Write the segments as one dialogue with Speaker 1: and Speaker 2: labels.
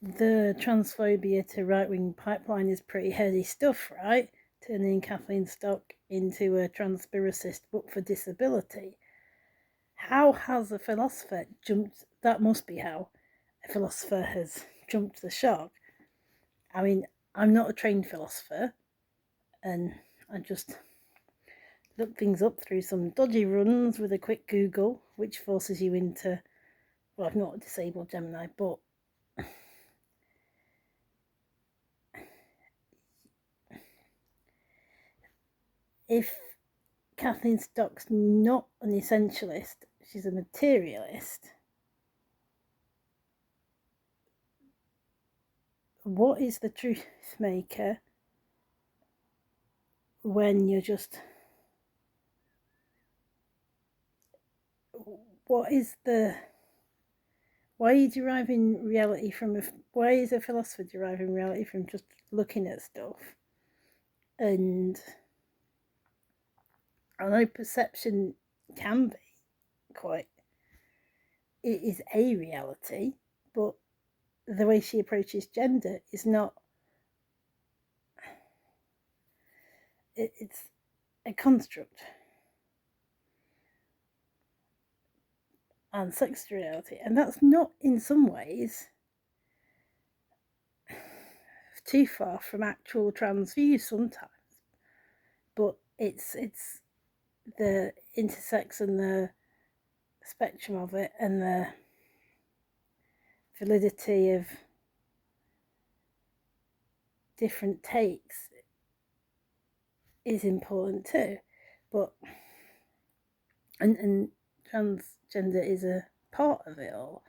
Speaker 1: the transphobia to right-wing pipeline is pretty heady stuff, right? Turning Kathleen Stock into a transpiracist but for disability. How has a philosopher jumped? That must be how a philosopher has jumped the shark. I mean, I'm not a trained philosopher, and I just look things up through some dodgy runs with a quick Google, which forces you into, well, I've not disabled Gemini, but if Kathleen Stock's not an essentialist, she's a materialist, what is the truth maker when you're just, what is the, why are you deriving reality from why is a philosopher deriving reality from just looking at stuff? And I know perception can be quite, it is a reality, but the way she approaches gender is not, it's a construct. And sex reality, and that's not in some ways too far from actual trans views sometimes, but it's the intersex and the spectrum of it and the validity of different takes is important too. But and transgender is a part of it all.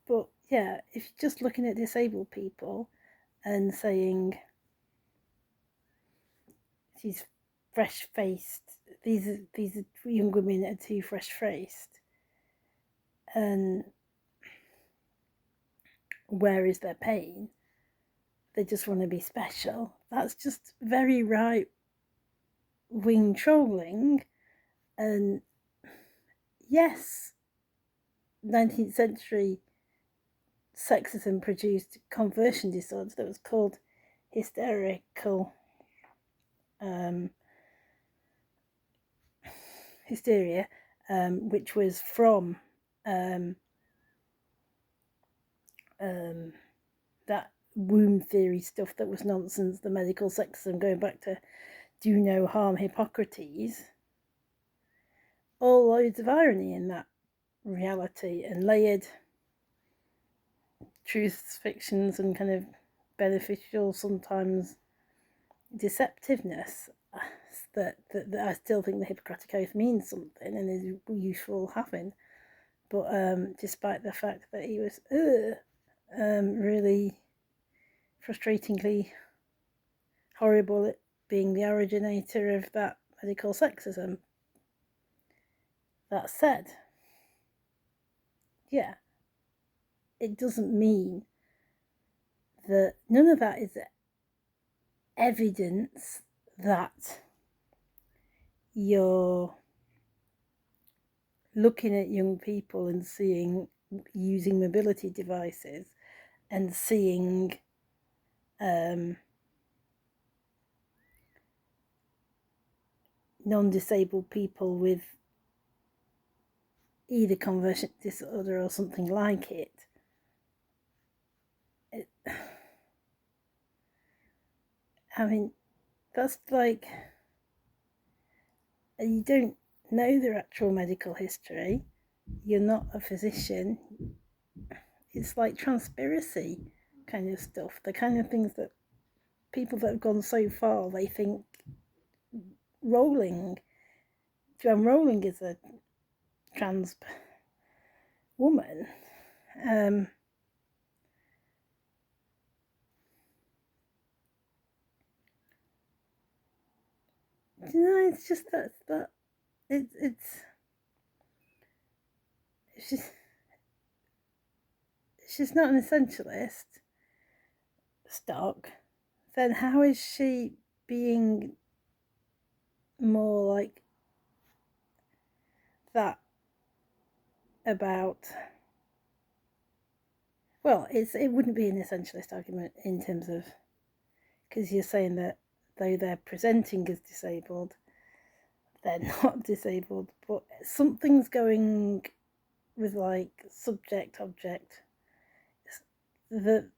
Speaker 1: But yeah, if you're just looking at disabled people and saying she's fresh faced, these are young women that are too fresh faced, and where is their pain? They just want to be special. That's just very right wing trolling. And yes, 19th century sexism produced conversion disorder that was called hysterical hysteria, which was from that womb theory stuff that was nonsense, the medical sexism, going back to do no harm Hippocrates. All loads of irony in that reality and layered truths, fictions, and kind of beneficial, sometimes deceptiveness that I still think the Hippocratic Oath means something and is useful having. But despite the fact that he was really frustratingly horrible at being the originator of that medical sexism. That said, yeah, it doesn't mean that none of that is evidence that you're looking at young people and seeing using mobility devices and seeing non-disabled people with either conversion disorder or something like it. I mean, that's like, you don't know their actual medical history, you're not a physician. It's like transpiracy kind of stuff, the kind of things that people that have gone so far, they think Joanne Rowling is a trans woman. You know, it's just that it's she's not an essentialist, Stock. Then how is she being more like that about, well, it wouldn't be an essentialist argument in terms of, because you're saying that though they're presenting as disabled, they're not disabled, but something's going with like subject object that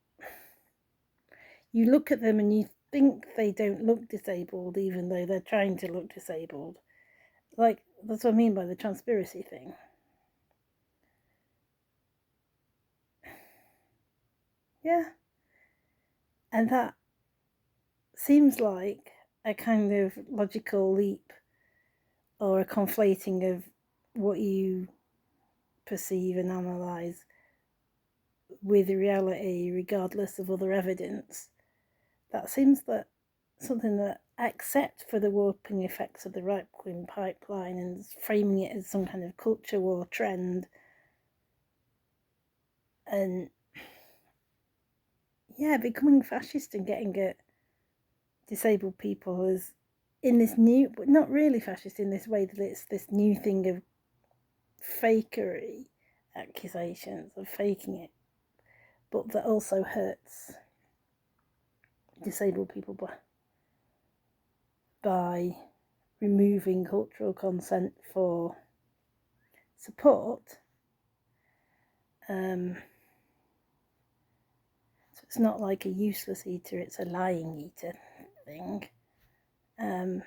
Speaker 1: you look at them and you think they don't look disabled even though they're trying to look disabled. Like, that's what I mean by the transparency thing. Yeah. And that seems like a kind of logical leap or a conflating of what you perceive and analyse with reality regardless of other evidence. That seems that something that, except for the warping effects of the right-wing pipeline and framing it as some kind of culture war trend, and becoming fascist and getting at disabled people as in this new, but not really fascist in this way, that it's this new thing of fakery, accusations of faking it, but that also hurts disabled people by removing cultural consent for support. So it's not like a useless eater, it's a lying eater thing. I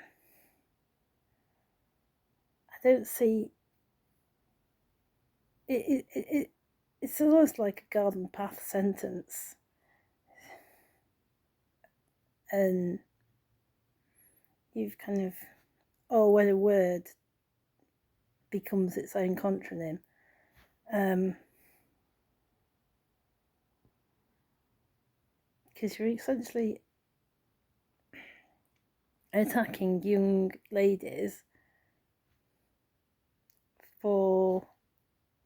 Speaker 1: don't see it's almost like a garden path sentence, and you've kind of, when a word becomes its own contronym, because you're essentially attacking young ladies for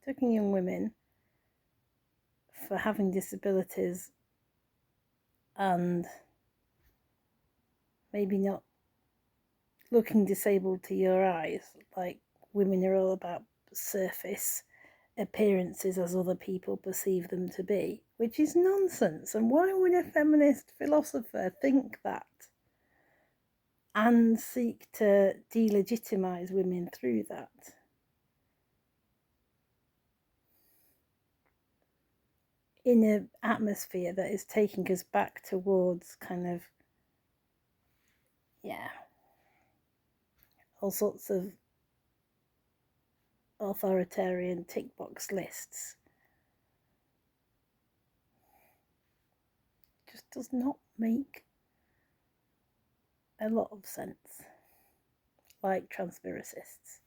Speaker 1: attacking young women for having disabilities and maybe not looking disabled to your eyes. Like, women are all about surface appearances as other people perceive them to be, which is nonsense. And why would a feminist philosopher think that and seek to delegitimize women through that? In an atmosphere that is taking us back towards kind of, all sorts of authoritarian tick box lists. Just does not make a lot of sense, like transvestists.